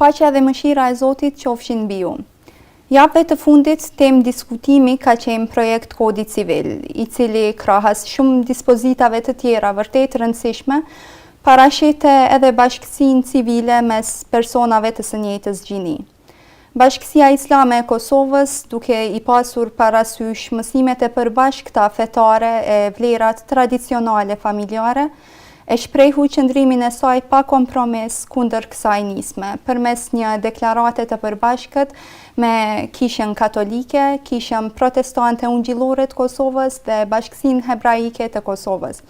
Paqja dhe mëshira e Zotit qofshin mbi ju. Javëve të fundit, temë diskutimi ka qenë projekt Kodi Civil, i cili krahas shumë dispozitave të tjera vërtet rëndësishme, parashite edhe bashkësinë civile mes personave të së njëjtës gjini. Bashkësia Islame e Kosovës, duke i pasur parasysh mësimet e përbashkëta fetare e vlerat tradicionale familjare, e shprehu qëndrimin e saj pa kompromis kundër kësaj nisme, përmes një deklarate të përbashkët me Kishën Katolike, Kishën Protestante Ungjillore të Kosovës dhe Bashkësinë Hebraike të Kosovës.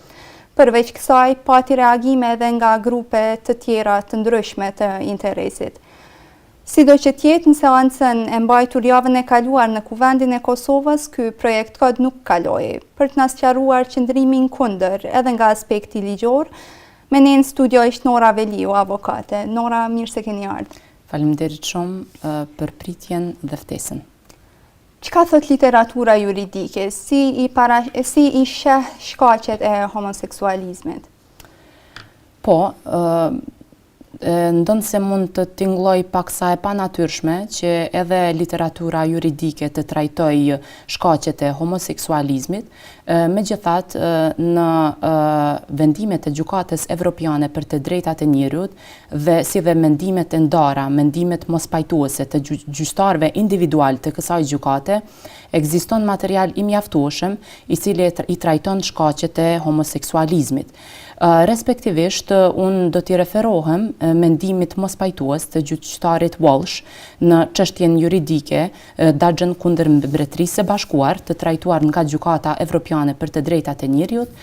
Përveç kësaj, pati reagime edhe nga grupe të tjera të ndryshme të interesit. Sido që tjetë në seancën e mbajtur javën e kaluar në Kuvendin e Kosovës, ky projekt kod nuk kaloi, për të na sqaruar qëndrimin kundër edhe nga aspekti ligjor. Me ne në studio ishtë Nora Veliu, avokate. Nora, mirë se keni ardhur. Faleminderit shumë për pritjen dhe ftesën. Çka thot literatura juridike? Si i sheh shkaqet e homoseksualizmit? Po, ndonë se mund të tingëlloj paksa e panatyrshme që edhe literatura juridike të trajtoj shkaqet e homoseksualizmit, megjithatë në vendimet e gjykatës evropiane për të drejtat e njerëzit dhe si dhe mendimet e ndara, mendimet mospajtuese të gjyqtarëve individual të kësaj gjykate, ekziston material i mjaftueshëm i cili i trajton shkaqet e homoseksualizmit. Respektivisht, unë do t'i referohem mendimit mospajtues të gjyqtarit Walsh në çështjen juridike Dagjën kundër Mbretërisë së Bashkuar, të trajtuar nga Gjykata Evropiane për të drejtat e njerëzit,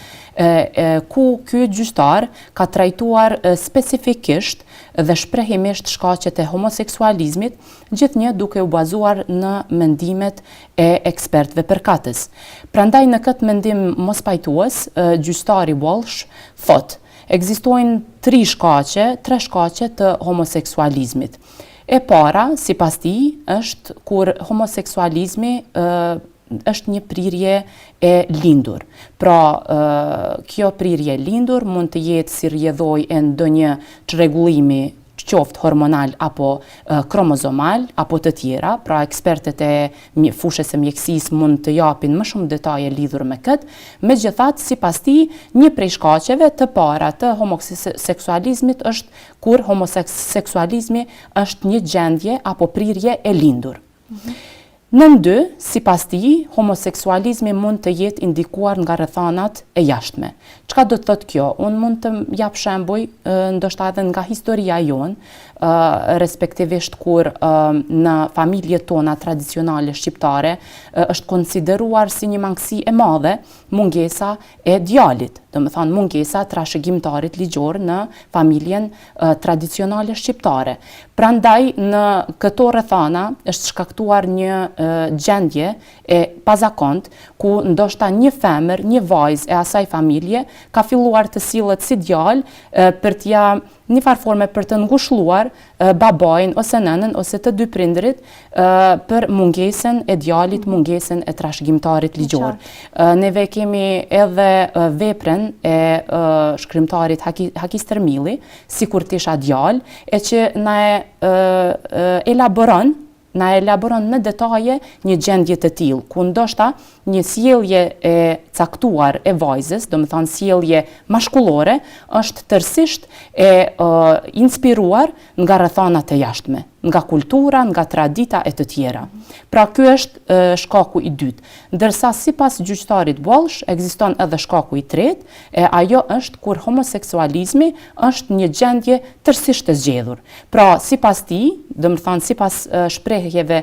ku ky gjyqtar ka trajtuar specifikisht dhe shprehimisht shkaqet e homoseksualizmit, gjithnjë duke u bazuar në mendimet e ekspertëve përkatës. Prandaj në këtë mendim mospajtues, gjyqtari Walsh thotë, ekzistojnë tre shkaqe të homoseksualizmit. E para, sipas tij, është kur homoseksualizmi është një prirje e lindur. Pra, kjo prirje e lindur mund të jetë si rrjedhoj e ndonjë çrregullimi qoftë hormonal apo kromozomal apo të tjera, pra ekspertët e fushës së mjekësisë mund të japin më shumë detaje lidhur me këtë. Megjithatë, sipas tij, një prej shkaqeve të para të homoseksualizmit është kur homoseksualizmi është një gjendje apo prirje e lindur. Nën dy, sipas tij, homoseksualizmi mund të jetë indikuar nga rrethanat e jashtme. Çka do të thotë kjo? Unë mund të jap shembuj ndoshta edhe nga historia jonë, respektivisht kur në familjet tona tradicionale shqiptare është konsideruar si një mangësi e madhe mungesa e djalit, do të thonë mungesa e trashëgimtarit ligjor në familjen tradicionale shqiptare. Prandaj në këto rrethana është shkaktuar një gjendje e pazakont ku ndoshta një femër, një vajzë e asaj familje ka filluar të sillet si djalë për t'ja një farforme për të ngushëlluar babain ose nënën ose të dy prindrit për mungesën e djalit, mungesën e trashëgimtarit ligjor. Neve kemi edhe veprën e shkrimtarit Haki Stërmilli, sikur t'isha djalë, e që na elaboron në detaje një gjendje të tillë, ku ndoshta një sjellje e caktuar e vajzës, do të thonë sjellje mashkullore, është tërësisht e inspiruar nga rrethanat e jashtme, nga kultura, nga tradita e të tjera. Pra ky është shkaku i dytë. Ndërsa sipas gjyqtarit Walsh ekziston edhe shkaku i tretë, e ajo është kur homoseksualizmi është një gjendje tërësisht e zgjedhur. Pra sipas tij, do të thonë sipas shprehjeve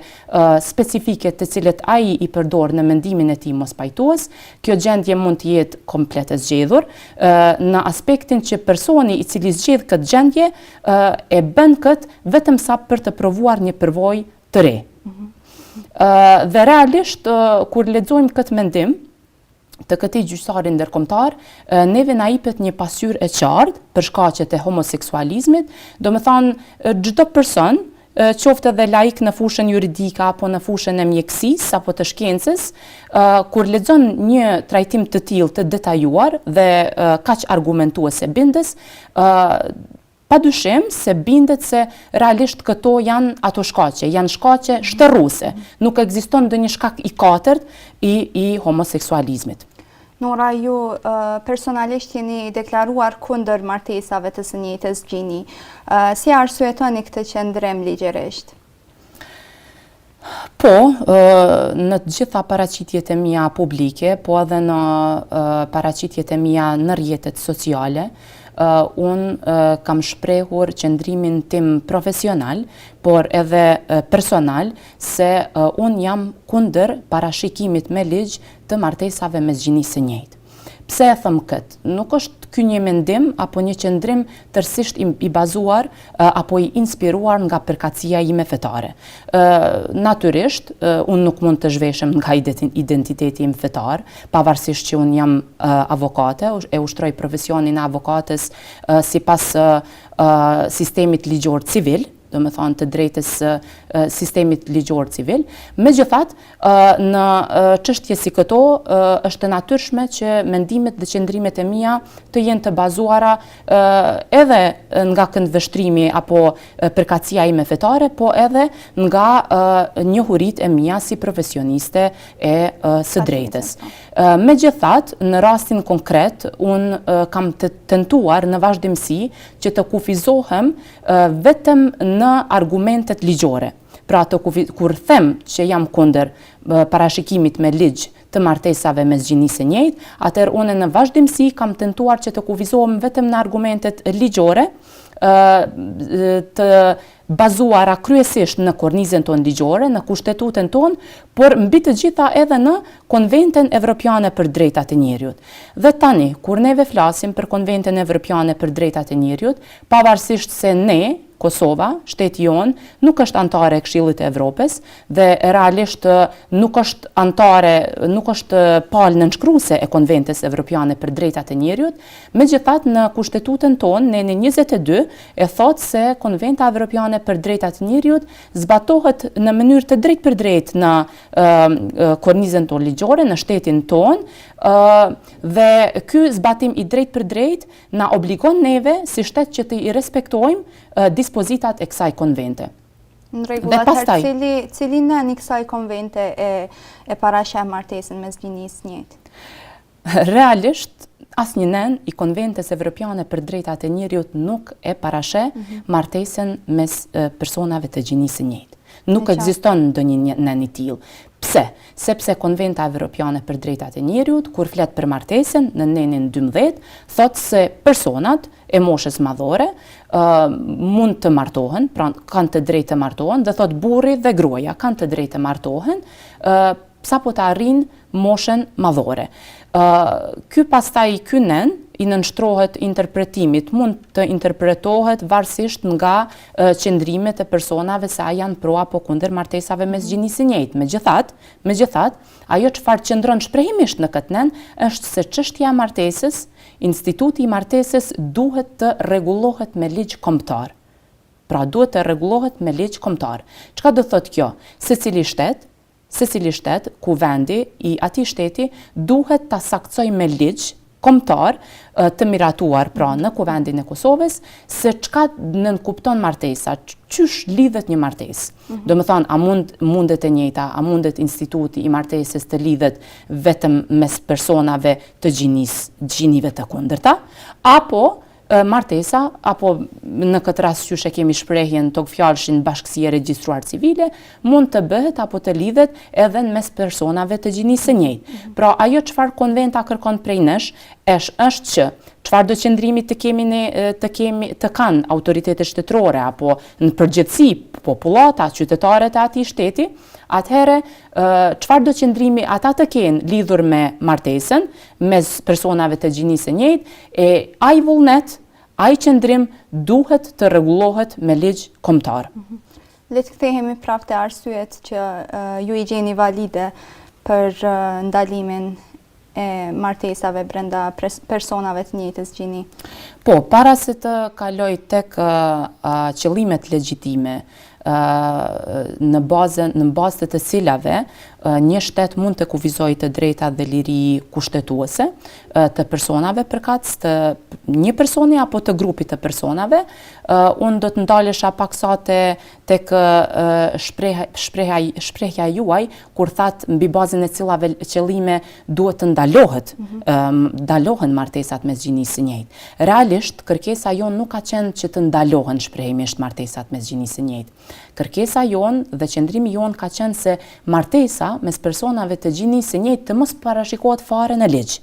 specifike të cilët ai i përdor në mendimin e tij mospajtues, kjo gjendje mund të jetë komplet e zgjedhur në aspektin që personi i cili zgjedh këtë gjendje e bën këtë vetëm sa për të provuar një përvojë të re. Dhe realisht, kur lexojmë këtë mendim të këtij gjyqtari ndërkombëtar, neve na jepet një pasqyrë e qartë për shkaqet e homoseksualizmit, do të thonë çdo person, qoftë edhe laik në fushën juridike apo në fushën e mjekësisë apo të shkencës, kur lexon një trajtim të tillë të detajuar dhe kaq argumentues e bindës, padyshim se bindet se realisht këto janë ato shkaqe, janë shkaqe shtërruese. Nuk ekziston ndonjë shkak i katërt i homoseksualizmit. Nora, ju personalisht jeni deklaruar kundër martesave të së njëjtës gjini. Si arsyetoni këtë qëndrim ligjërisht? Po, në të gjitha paraqitjet e mia publike, po edhe në paraqitjet e mia në rrjetet sociale, unë kam shprehur qëndrimin tim profesional, por edhe personal, se unë jam kundër parashikimit me ligj të martesave mes gjinisë së njëjtë. Pse e them këtë? Nuk është ky një mendim apo një qëndrim tërësisht i bazuar apo i inspiruar nga përkatësia ime fetare. Natyrisht, unë nuk mund të zhveshem nga identiteti im fetar, pavarësisht që unë jam avokate, e ushtroj profesionin e avokatës sipas sistemit ligjor civil, do me thonë të drejtës sistemit ligjor civil. Megjithatë, në çështje si këto, është e natyrshme që mendimet dhe qëndrimet e mia të jenë të bazuara edhe nga këndvështrimi apo përkatësia ime fetare, po edhe nga njohuritë e mia si profesioniste e së drejtës. Megjithatë, në rastin konkret, unë kam të tentuar në vazhdimsi që të kufizohem vetëm në argumentet ligjore. Pra kur them që jam kundër parashikimit me ligj të martesave mes gjinisë së njëjtë, atëherë unë në vazhdimsi kam tentuar që të kufizohem vetëm në argumentet ligjore, të bazuara kryesisht në kornizën tonë ligjore, në kushtetutën tonë, por mbi të gjitha edhe në Konventin Evropiane për Drejtat e Njerëzit. Dhe tani, kur neve flasim për Konventin Evropiane për Drejtat e Njerëzit, pavarësisht se ne, Kosova, shteti jonë, nuk është antare e Këshillit të Evropës dhe realisht nuk është antare, nuk është palë nënshkruese e Konventës Evropiane për Drejtat e Njerëzit. Megjithatë, në kushtetutën tonë, në 22 e thotë se Konventa Evropiane për Drejtat e Njerëzit zbatohet në mënyrë të drejtë për drejtë në kornizën tonë ligjore, në shtetin tonë, dhe ky zbatim i drejtë për drejtë na obligon neve si shtet që të i respektojmë dispozitat e kësaj konvente. Në rregull, atëherë cili nën i kësaj konvente e parasheh martesën mes gjinisë së njëjtë? Realisht, asnjë nën i Konventës Evropiane për Drejtat e Njerëzit nuk e parasheh martesën mes personave të gjinisë së njëjtë. Nuk ekziston ndonjë nën i tillë. Pse? Sepse Konventa Evropiane për Drejtat e Njerëzit, kur flet për martesën në nenin 12, thotë se personat e moshës madhore mund të martohen, pra kanë të drejtë të martohen, dhe thotë burri dhe gruaja kanë të drejtë të martohen, sapo të arrijnë moshën madhore. Ky nën i nënshtrohet interpretimit, mund të interpretohet varësisht nga qëndrimet e personave se a janë pro apo kundër martesave mes gjinisë së njëjtë. Megjithatë, ajo çfarë qëndron shprehimisht në këtë nën është se çështja e martesës, instituti i martesës duhet të rregullohet me ligj kombëtar. Pra duhet të rregullohet me ligj kombëtar. Çka do thotë kjo? Secili shtet, ku vendi i atij shteti duhet ta saktësojë me ligj kombëtar të miratuar pra në kuvendin e Kosovës se çka nënkupton martesa, çysh lidhet një martesë. Do të thonë, a mundet e njëjta, a mundet instituti i martesës të lidhet vetëm mes personave të gjinive të kundërta, apo martesa, apo në këtë rast qysh e kemi shprehjen tokfjalshin bashkësi e regjistruar civile, mund të bëhet apo të lidhet edhe në mes personave të gjinisë së njëjtë. Pra ajo çfarë konventa kërkon prej nesh është që çfarë do qëndrimi të kanë autoritetet shtetërore apo në përgjithësi popullata, qytetarët e atij shteti, atëherë çfarë do qëndrimi ata të kenë lidhur me martesën mes personave të gjinisë së njëjtë, e ai vullnet, ai qëndrim duhet të rregullohet me ligj kombëtar. Le të kthehemi prapë te arsyet që ju i gjeni valide për ndalimin e martesave brenda personave të njëjtës gjini. Po, para se të kaloj tek qëllimet legjitime në bazë të cilave një shtet mund të kufizojë të drejta dhe liri kushtetuese të personave përkatës të një personi apo të grupit të personave. Unë do të ndalesha paksa tek shprehja juaj kur thatë mbi bazën e cilave qëllime duhet të ndalohen martesat mes gjinisë së njëjtë. Realisht kërkesa jonë nuk ka qenë që të ndalohen shprehimisht martesat mes gjinisë së njëjtë. Kërkesa jonë dhe qëndrimi jonë ka qenë se martesa mes personave të gjinisë së njëjtë të mos parashikohet fare në ligj.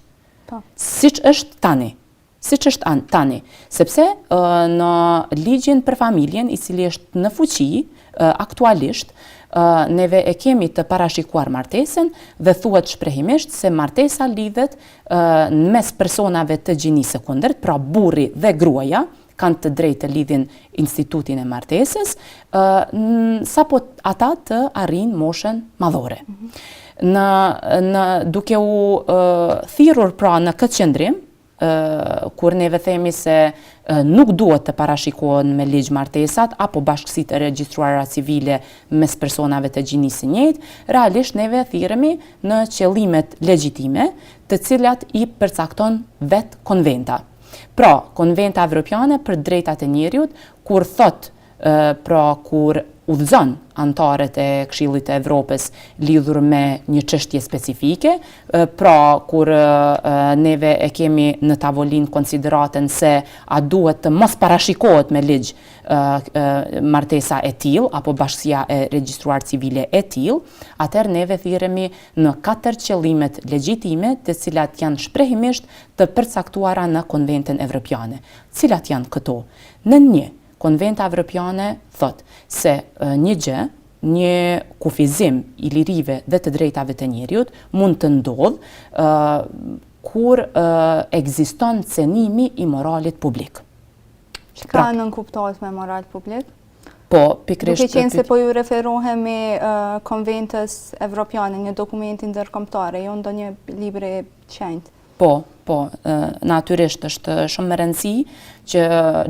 Siç është tani. Sepse në ligjin për familjen, i cili është në fuqi aktualisht, neve e kemi të parashikuar martesën dhe thuhet shprehimisht se martesa lidhet mes personave të gjinisë së kundërt, pra burri dhe gruaja kanë të drejtë të lidhin institutin e martesës, sapo ata të arrin moshën madhore. Duke u thirrur pra në këtë qëndrim, kur neve themi se nuk duhet të parashikohen me ligj martesat apo bashkësitë e regjistruara civile mes personave të gjinisë së njëjtë, realisht neve thirremi në qëllimet legjitime, të cilat i përcakton vet konventa. Pra, Konventa Evropiane për drejtat e njeriut, kur kur udhëzon antarët e Këshillit të Evropës lidhur me një çështje specifike, pra kur neve e kemi në tavolinë konsideratën se a duhet të mos parashikohet me ligj martesa e tillë apo bashkësia e regjistruar civile e tillë, atëherë neve thirremi në 4 qëllimet legjitime, të cilat janë shprehimisht të përcaktuara në Konventën Evropiane. Cilat janë këto? Në 1, Konventa Evropiane thot se një kufizim i lirive dhe të drejtave të njeriut mund të ndodhë kur ekziston cenimi i moralit publik. Çka nënkuptohet me moral publik? Po, pikrisht. Duke qenë se po ju referohemi Konventës Evropiane, një dokumenti ndërkombëtar, jo ndonjë libër i shenjtë. Po, natyrisht është shumë me rëndësi që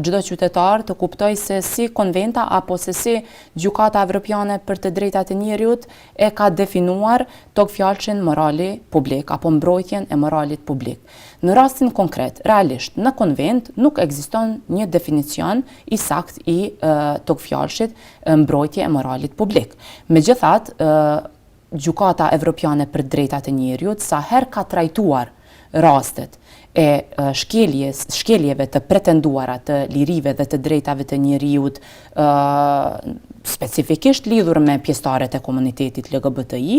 çdo qytetar të kuptojë se si konventa apo se si Gjykata Evropiane për të drejtat e njeriut e ka definuar tokfjalçin morali publik apo mbrojtjen e moralit publik. Në rastin konkret, realisht, në konvent nuk ekziston një definicion i sakt i tokfjalçit mbrojtje e moralit publik. Megjithatë, Gjykata Evropiane për drejtat e njeriut sa herë ka trajtuar rastet e shkeljeve të pretenduara të lirive dhe të drejtave të njeriut specifikisht lidhur me pjesëtarët e komunitetit LGBTI,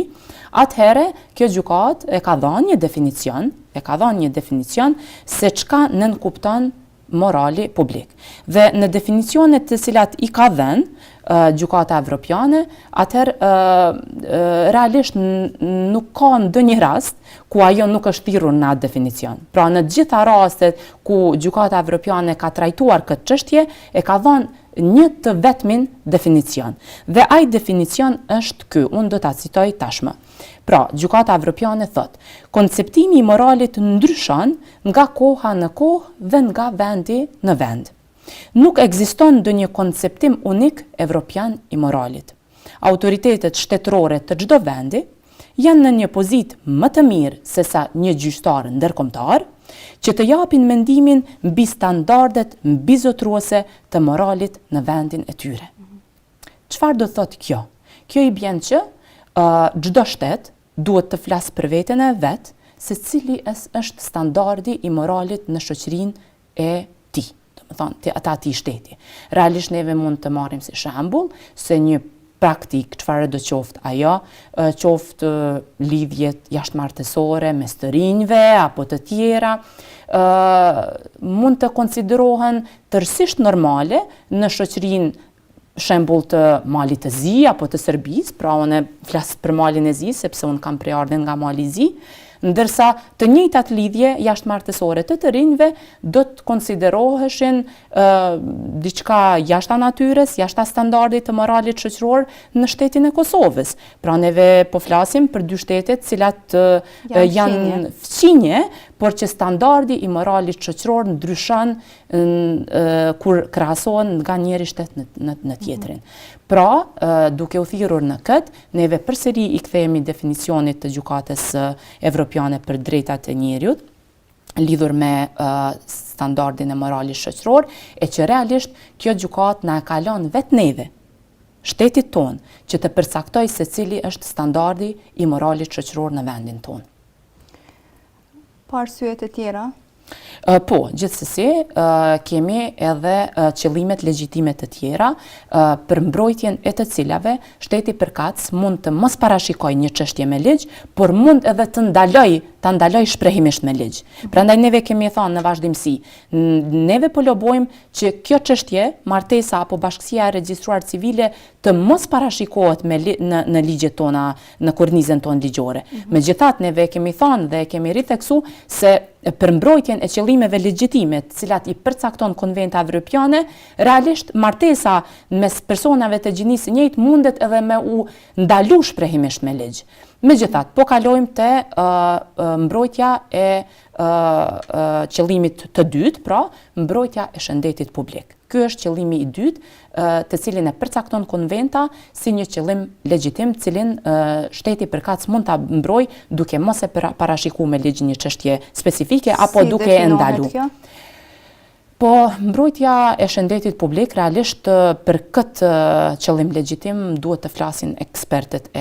atëherë kjo gjykatë e ka dhënë një definicion se çka nënkupton morali publik. Dhe në definicionet të cilat i ka dhënë Gjykata Evropiane, atëherë realisht nuk ka ndonjë rast ku ajo nuk është thirrur në atë definicion. Pra në të gjitha rastet ku Gjykata Evropiane ka trajtuar këtë çështje, e ka dhënë një të vetmin definicion. Dhe ai definicion është ky, unë do ta citoj tashmë. Pra, Gjykata Evropiane thot: konceptimi i moralit ndryshon nga koha në kohë dhe nga vendi në vend. Nuk ekziston ndonjë konceptim unik evropian i moralit. Autoritetet shtetërore të çdo vendi janë në një pozitë më të mirë se sa një gjyqtar ndërkombëtar që të japin mendimin mbi standardet mbizotruese të moralit në vendin e tyre. Çfarë do thotë kjo? Kjo i bën që çdo shtet duhet të flasë për veten e vet se cili është standardi i moralit në shoqërinë e tij. Ati shteti. Realisht neve mund të marrim si shembull se një praktik, çfarë do qoftë ajo, qoftë lidhjet jashtëmartësore mes të rinjve apo të tjera, mund të konsiderohen tërësisht normale në shoqërinë shembull të Malit të Zi apo të Serbisë, pra unë flas për Malin e Zi sepse unë kam preardhjen nga Mali i Zi, ndërsa të njëjtat lidhje jashtëmartësore të rinjve do të konsideroheshin diçka jashta natyrës, jashta standardit të moralit shoqëror në shtetin e Kosovës. Pra neve po flasim për dy shtete të cilat janë fqinje, por që standardi i moralit shoqëror ndryshon kur krahasohen nga njëri shtet në tjetrin. Pra, duke u thirrur në këtë, neve përsëri i kthehemi definicionit të Gjykatës Evropiane për drejtat e njeriut, lidhur me standardin e moralit shoqëror, e që realisht kjo gjykatë na e ka lënë vetë neve, shtetit tonë, që të përcaktoj se cili është standardi i moralit shoqëror në vendin tonë. Pa arsye të tjera? Po, gjithsesi, kemi edhe qëllimet legjitime të tjera, për mbrojtjen e të cilave shteti përkatës mund të mos parashikojë një çështje me ligj, por mund edhe të ndaloj shprehimisht me ligj. Prandaj neve kemi thënë në vazhdimsi, neve po lobojmë që kjo çështje, martesa apo bashkësia e regjistruar civile, të mos parashikohet në ligjet tona, në kornizën tonë ligjore. Megjithatë, neve kemi thënë dhe kemi ritheksu se për mbrojtjen e qëllimeve legjitime, të cilat i përcakton Konventa Evropiane, realisht martesa mes personave të gjinisë së njëjtë mundet edhe me u ndalu shprehimisht me ligj. Megjithatë, po kalojmë te mbrojtja e qëllimit të dytë, pra mbrojtja e shëndetit publik. Ky është qëllimi i dytë, të cilin e përcakton konventa si një qëllim legjitim, cilin shteti përkatës mund ta mbrojë duke mos e parashikuar me ligj një çështje specifike apo duke e ndalu. Po, mbrojtja e shëndetit publik, realisht për këtë qëllim legjitim duhet të flasin ekspertët e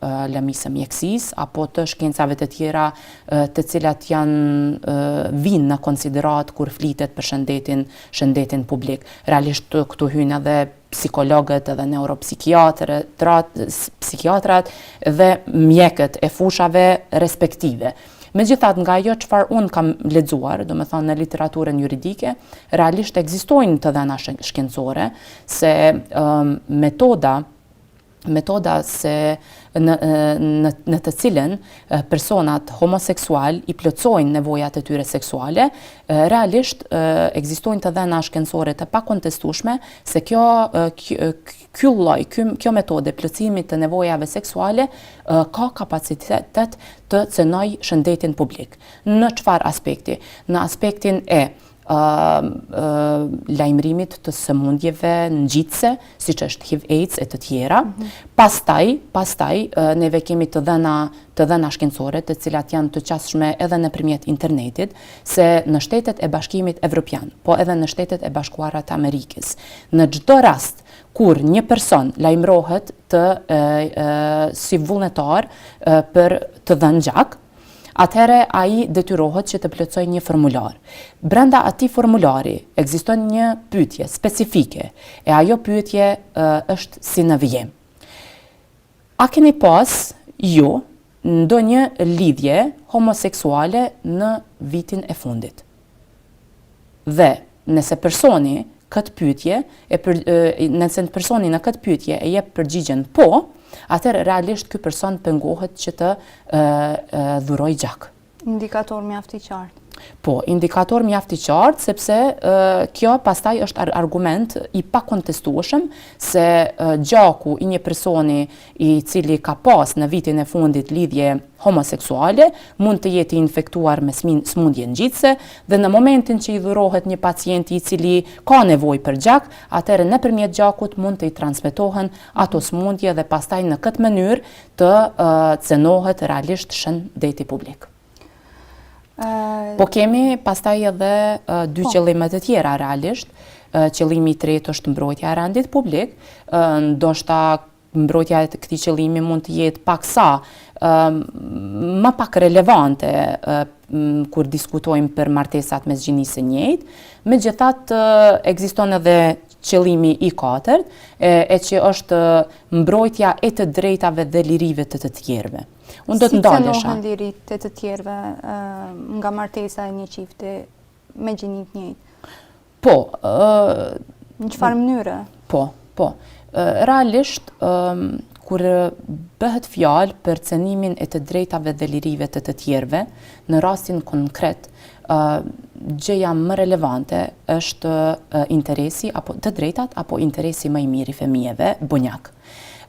lëmisë mjekësisë apo të shkencave të tjera të cilat vinë në konsiderat kur flitet për shëndetin publik. Realisht këtu hyjnë edhe psikologët edhe neuropsikiatrat dhe mjekët e fushave respektive. Megjithatë, nga ajo çfarë unë kam lexuar, domethënë në literaturën juridike, realisht ekzistojnë të dhëna shkencore se metoda se në të cilën personat homoseksual i plotësojnë nevojat e tyre seksuale, realisht ekzistojnë të dhëna shkencore të pakontestueshme se kjo metode plotësimit të nevojave seksuale ka kapacitet të cënoj shëndetin publik. Në çfarë aspekti? Në aspektin e lajmërimit të sëmundjeve ngjitse, siç është HIV/AIDS e të tjera. Pastaj neve kemi të dhëna shkencore, të cilat janë të qasshme edhe nëpërmjet internetit, se në Shtetet e Bashkimit Evropian, po edhe në Shtetet e Bashkuara të Amerikës, në çdo rast kur një person lajmërohet si vullnetar për të dhënë gjak, atëherë ai detyrohet që të plotësojë një formular. Brenda atij formulari ekziston një pyetje specifike, e ajo pyetje është si në vijim. A keni pas ju ndonjë lidhje homoseksuale në vitin e fundit? Dhe nëse personi në këtë pyetje e jep përgjigjen po, atëherë realisht ky person pengohet që të dhurojë gjak. Indikator mjaft i qartë. Po, indikator mjaft i qartë, sepse kjo pastaj është argument i pakontestueshëm se gjaku i një personi i cili ka pas në vitin e fundit lidhje homoseksuale mund të jetë infektuar me sëmundje ngjitse dhe në momentin që i dhurohet një pacient i cili ka nevojë për gjak, atëherë nëpërmjet gjakut mund të i transmetohen ato sëmundje dhe pastaj në këtë mënyrë të cënohet realisht shëndeti publik. Po kemi pastaj edhe dy qëllime të tjera realisht. Qëllimi i tretë është mbrojtja e rendit publik, ndoshta mbrojtja e këtij qëllimi mund të jetë paksa më pak relevante kur diskutojmë për martesat mes gjinisë së njëjtë. Megjithatë ekziston edhe qëllimi i katërt, e që është mbrojtja e të drejtave dhe lirive të tjerëve. Unë do të ndalesha. Si cënohen liritë të tjerëve nga martesa e një çifti me gjini të njëjtë? Po. Në çfarë mënyre? Po. Realisht, kur bëhet fjalë për cënimin e të drejtave dhe lirive të tjerëve, në rastin konkret, gjëja më relevante është interesi apo të drejtat apo interesi më i mirë i fëmijëve, bonjak.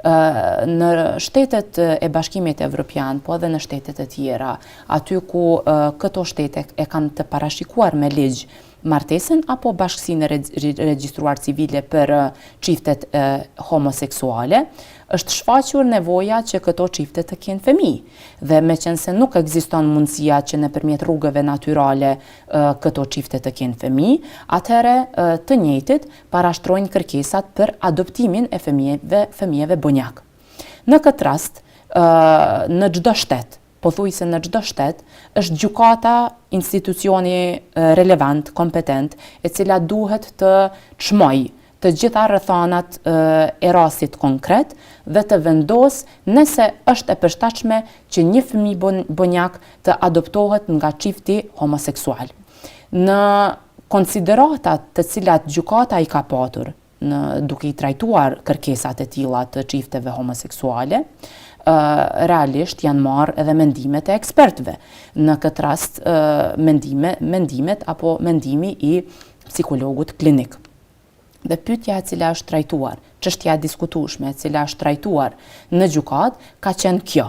Në shtetet e Bashkimit Evropian, po edhe në shtetet e tjera, aty ku këto shtete e kanë të parashikuar me ligj martesën apo bashkësinë regjistruar civile për çiftet homoseksuale, është shfaqur nevoja që këto çifte të kenë fëmijë. Dhe meqense nuk ekziston mundësia që nëpërmjet rrugëve natyrale këto çifte të kenë fëmijë, atëherë të njëjtit parashtrojnë kërkesat për adoptimin e fëmijëve bonjak. Në këtë rast, në çdo shtet, pothuajse në çdo shtet, është gjykata institucioni relevant, kompetent, e cila duhet të çmojë të gjitha rrethanat e rastit konkret dhe të vendos nëse është e përshtatshme që një fëmijë bonjak të adoptohet nga çifti homoseksual. Në konsideratat të cilat gjykata i ka patur duke i trajtuar kërkesat e tilla të çifteve homoseksuale, realisht janë marrë edhe mendimet e ekspertëve. Në këtë rast mendimet apo mendimi i psikologut klinik. Dhe pyetja e cila është trajtuar, çështja e diskutueshme e cila është trajtuar në gjykat ka qenë kjo: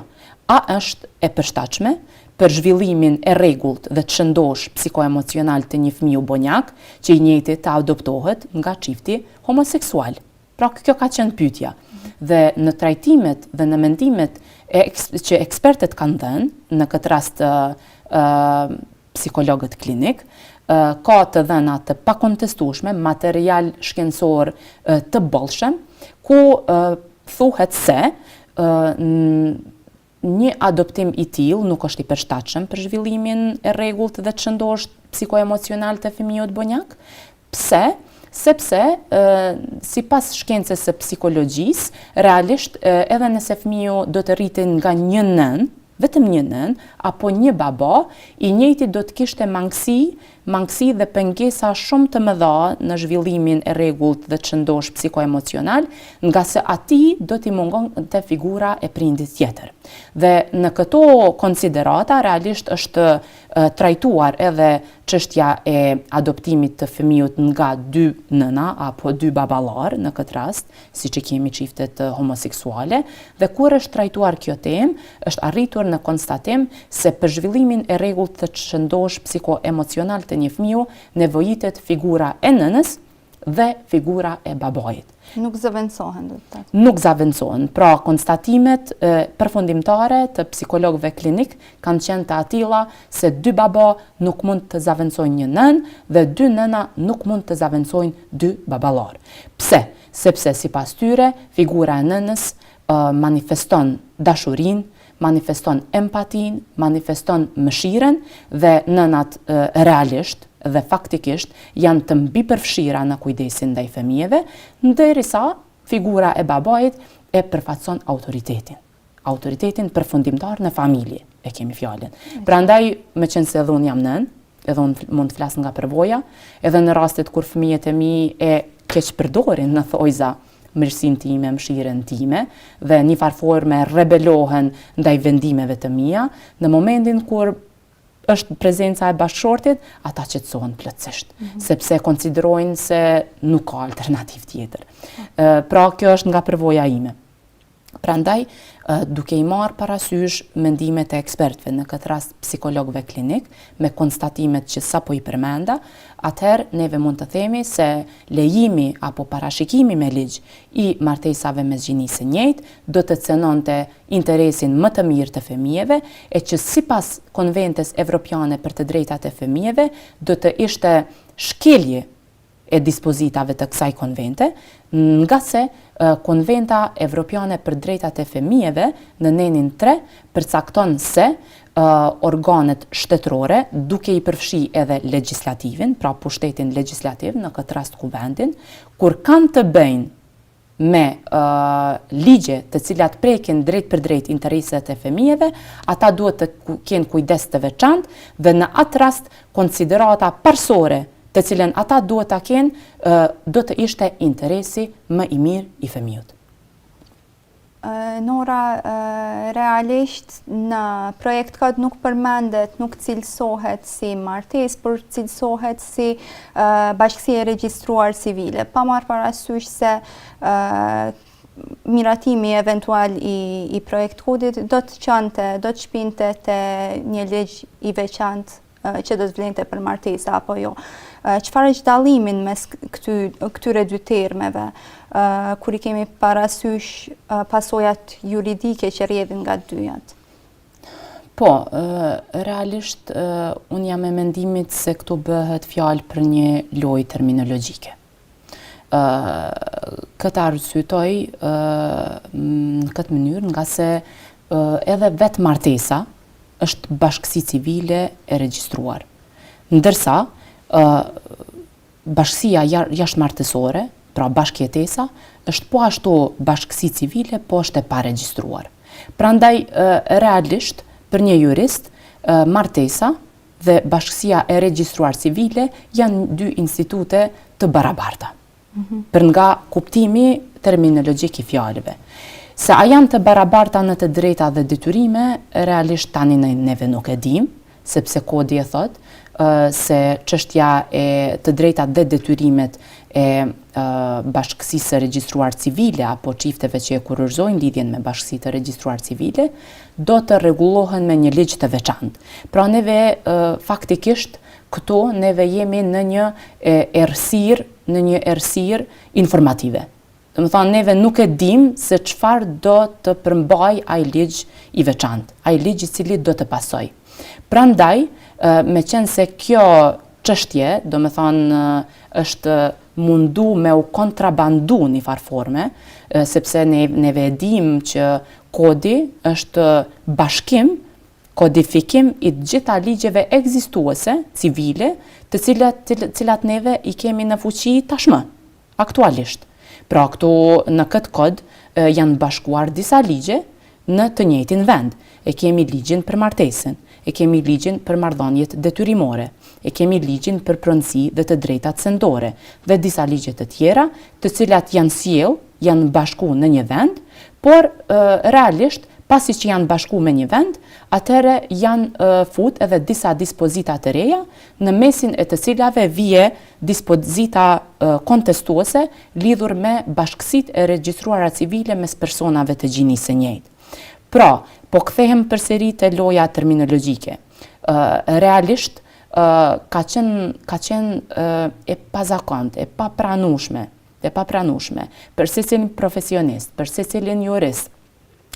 a është e përshtatshme për zhvillimin e rregullt dhe të shëndosh psikoemocional të një fëmiu bonjak që i njëjti të adoptohet nga çifti homoseksual? Pra kjo ka qenë pyetja. Dhe në trajtimet dhe në mendimet që ekspertët kanë dhënë, në këtë rast psikologët klinik, ka të dhëna të pakontestueshme, material shkencor të bollshëm, ku thuhet se një adoptim i tillë nuk është i përshtatshëm për zhvillimin e rregullt dhe të shëndosh psikoemocional të fëmijët bonjak. Pse? Sepse, sipas shkencës së psikologjisë, realisht edhe nëse fëmiu do të rritet nga një nën, vetëm një nën, apo një baba, i njëjti do të kishte mangësi dhe pengesa shumë të mëdha në zhvillimin e rregullt dhe të shëndosh psikoemocional, nga se atij do t'i mungonte figura e prindit tjetër. Dhe në këto konsiderata realisht është trajtuar edhe çështja e adoptimit të fëmijët nga dy nëna apo dy baballar në këtë rast, siç e kemi çiftet homoseksuale, dhe kur është trajtuar kjo temë, është arritur në konstatim se për zhvillimin e rregullt të shëndosh psikoemocional të një fëmiu nevojitet figura e nënës dhe figura e babait. Nuk zëvendësohen, do të thotë. Nuk zëvendësohen. Pra, konstatimet përfundimtare të psikologëve klinik kanë qenë të atilla se dy baba nuk mund të zëvendsojnë një nën dhe dy nëna nuk mund të zëvendsojnë dy baballar. Pse? Sepse sipas tyre figura e nënës manifeston dashurinë, manifeston empatin, manifeston mëshirën dhe nënat realisht dhe faktikisht janë të mbipërfshira në kujdesin ndaj fëmijëve, ndërsa figura e babait e përfaqëson autoritetin përfundimtar në familje, e kemi fjalën. Prandaj, meqense edhe unë jam nën, edhe unë mund të flas nga përvoja, edhe në rastet kur fëmijët e mi e keq përdorin në thojza mirësinë time, mëshirën time dhe një farforme rebelohen ndaj vendimeve të mia, në momentin kur është prezenca e bashkëshortit, ata qetësohen plotësisht, sepse konsiderojnë se nuk ka alternativë tjetër. Pra kjo është nga përvoja ime. Prandaj, duke i marrë parasysh mendimet e ekspertëve, në këtë rast psikologëve klinik, me konstatimet që sapo i përmenda, atëherë neve mund të themi se lejimi apo parashikimi me ligj i martesave mes gjinisë së njëjtë do të cënonte interesin më të mirë të fëmijëve, e që sipas Konventes Evropiane për të drejtat e fëmijëve do të ishte shkelje e dispozitave të kësaj konvente, nga se Konventa Evropiane për drejtat e fëmijëve në nenin 3 përcakton se organet shtetërore, duke i përfshi edhe legjislativin, pra pushtetin legjislativ në këtë rast kuvendin, kur kanë të bëjnë me ligje të cilat prekin drejt për drejt interesat e fëmijëve, ata duhet të kenë kujdes të veçantë dhe në atë rast konsiderata parsore të cilën ata duhet ta kenë, do të ishte interesi më i mirë i fëmijët. Nora, realisht në projekt kod nuk përmendet, nuk cilësohet si martesë, por cilësohet si bashkësi e regjistruar civile. Pa marrë parasysh se miratimi eventual i projekt kodit do të shpinte të një ligj i veçantë që do të vlente për martesa apo jo. Çfarë është dallimin mes këtyre dy termeve, kur i kemi parasysh pasojat juridike që rrjedhin nga dyjat? Po, realisht unë jam e mendimit se këtu bëhet fjalë për një lojë terminologjike. Këtë arsyetoj në këtë mënyrë nga se edhe vetë martesa është bashkësi civile e regjistruar. Ndërsa bashkësia jashtëmartësore, pra bashkëjetesa, është po ashtu bashkësi civile, po është e paregjistruar. Prandaj realisht për një jurist, martesa dhe bashkësia e regjistruar civile janë dy institute të barabarta. Për nga kuptimi terminologjik i fjalëve. Se a janë të barabarta në të drejta dhe detyrime, realisht tani neve nuk e dim, sepse kodi e thot se çështja e të drejtat dhe detyrimet e bashkësisë së regjistruar civile apo çifteve që e kurorëzojnë lidhjen me bashkësi të regjistruar civile do të rregullohen me një ligj të veçantë. Pra neve faktikisht këtu neve jemi në një errësirë informative. Do të thonë neve nuk e dim se çfarë do të përmbaj ai ligj i veçantë, ai ligj i cili do të pasojë. Prandaj, meqense se kjo çështje, do të thonë është mundu me u kontrabandu një farforme, sepse neve e dim që kodi është bashkim, kodifikim i të gjitha ligjeve ekzistuese, civile, të cilat neve i kemi në fuqi tashmë, aktualisht. Pra këtu në këtë kod janë bashkuar disa ligje në të njëjtin vend. E kemi ligjin për martesën, e kemi ligjin për marrëdhëniet detyrimore, e kemi ligjin për pronësi dhe të drejtat sendore dhe disa ligje të tjera, të cilat janë bashku në një vend, por realisht pasi që janë bashku me një vend, atëherë janë fut edhe disa dispozita të reja, në mesin e të cilave vije dispozita kontestuese lidhur me bashkësitë e regjistruara civile mes personave të gjinisë së njëjtë. Pra, po kthehem përsëri te loja terminologjike. Realisht ka qenë e pazakontë, e papranueshme për secilin profesionist, për secilin jurist,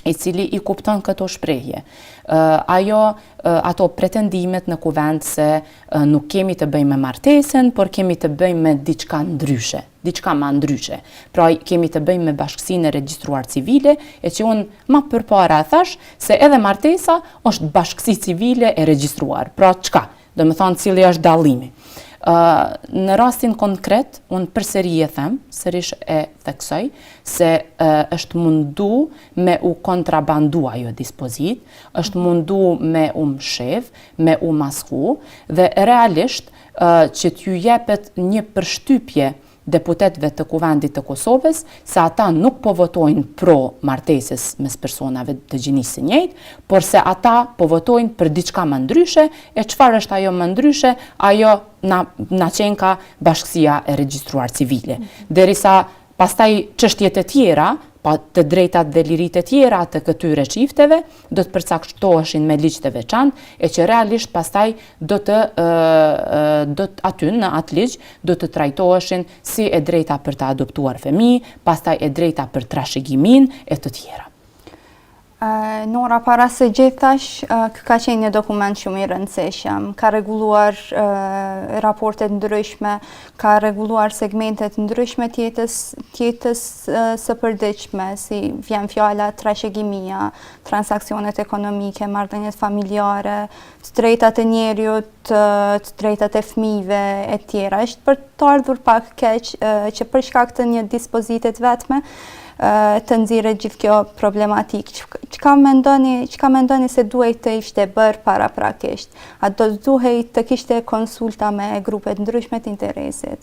i cili i kupton këto shprehje. Ato pretendimet në kuvend se nuk kemi të bëjmë me martesën, por kemi të bëjmë me diçka ndryshe, diçka ma ndryshe. Pra kemi të bëjmë me bashkësinë e regjistruar civile, e që unë ma përpara thash se edhe martesa është bashkësi civile e regjistruar. Pra çka? Do të thonë cili është dallimi. Në rastin konkret, unë përsëri e them, sërish e theksoj, se është mundu me u kontrabandu ajo dispozit, është mundu me u mshev, me u masku, dhe realisht që t'ju jepet një përshtypje deputetëve të Kuvendit të Kosovës, se ata nuk po votojnë pro martesës mes personave të gjinisë së njëjtë, por se ata po votojnë për diçka më ndryshe, e çfarë është ajo më ndryshe, ajo na qenka bashkësia e regjistruar civile. Derisa pastaj çështjet e tjera, pa të drejtat dhe liritë e tjera të këtyre çifteve do të përcaktoheshin me ligj të veçantë, e që realisht pastaj do të aty në atë ligj do të trajtoheshin si e drejta për të adoptuar fëmijë, pastaj e drejta për trashëgiminë e të tjera. Nora, para së gjithash, ka qenë një dokument shumë i rëndësishëm. Ka reguluar raportet ndryshme, ka reguluar segmentet ndryshme tjetës së përditshme, si vjen fjala trashëgimia, transaksionet ekonomike, marrëdhëniet familjare, të drejtat e njeriut, të drejtat e fëmijëve e tjera. Është për të ardhur pak keq që për shkak të një dispozite të vetme të nxirret gjithë kjo problematik. Çka mendoni se duhet të ishte bërë paraprakisht? A do duhej të kishte konsulta me grupet ndryshme të interesit?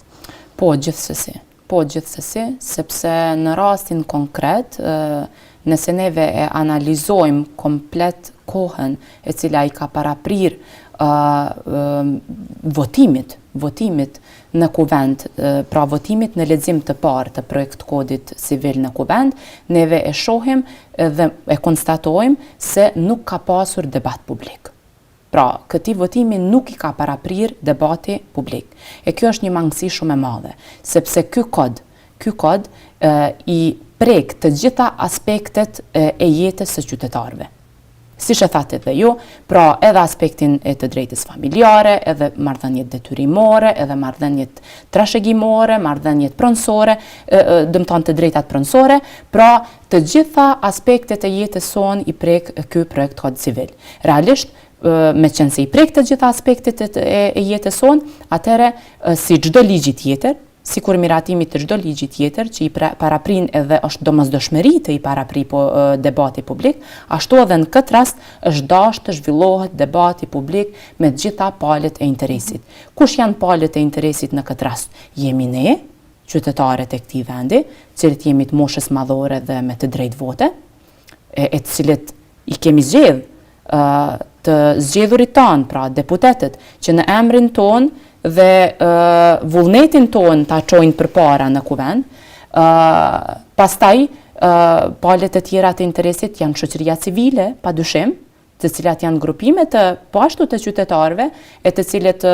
Po, gjithsesi, sepse në rastin konkret, nëse neve e analizojmë komplet kohën e cila i ka paraprir votimit në kuvend, pra votimit në lexim të parë të projekt kodit civil në kuvend, neve e shohim dhe e konstatojmë se nuk ka pasur debat publik. Pra, këtij votimi nuk i ka paraprir debati publik. E kjo është një mangësi shumë e madhe, sepse ky kod i prek të gjitha aspektet e jetës së qytetarëve. Siç e thatë edhe ju, pra edhe aspektin e të drejtës familjare, edhe marrëdhëniet detyrimore, edhe marrëdhëniet trashëgimore, marrëdhëniet pronësore, dëmton të drejtat pronësore, pra të gjitha aspektet e jetës sonë i prek ky projekt kod civil. Realisht, me qenë se i prek të gjitha aspektet e jetës sonë, atëre si çdo ligj tjetër, sikur miratimi të çdo ligji tjetër që i paraprin edhe është domosdoshmëri të i parapri debati publik, ashtu edhe në këtë rast është dashur të zhvillohet debati publik me të gjitha palët e interesit. Kush janë palët e interesit në këtë rast? Jemi ne, qytetarët e këtij vendi, cilët jemi të moshës madhore dhe me të drejtë vote, e të cilët i kemi zgjedh të zgjedhurit tanë, pra deputetët, që në emrin tonë dhe vullnetin tonë ta çojnë përpara në kuvend. Pastaj palët e tjera të interesit janë shoqëria civile, padyshim, të cilat janë grupime të ashtu të qytetarëve, e të cilët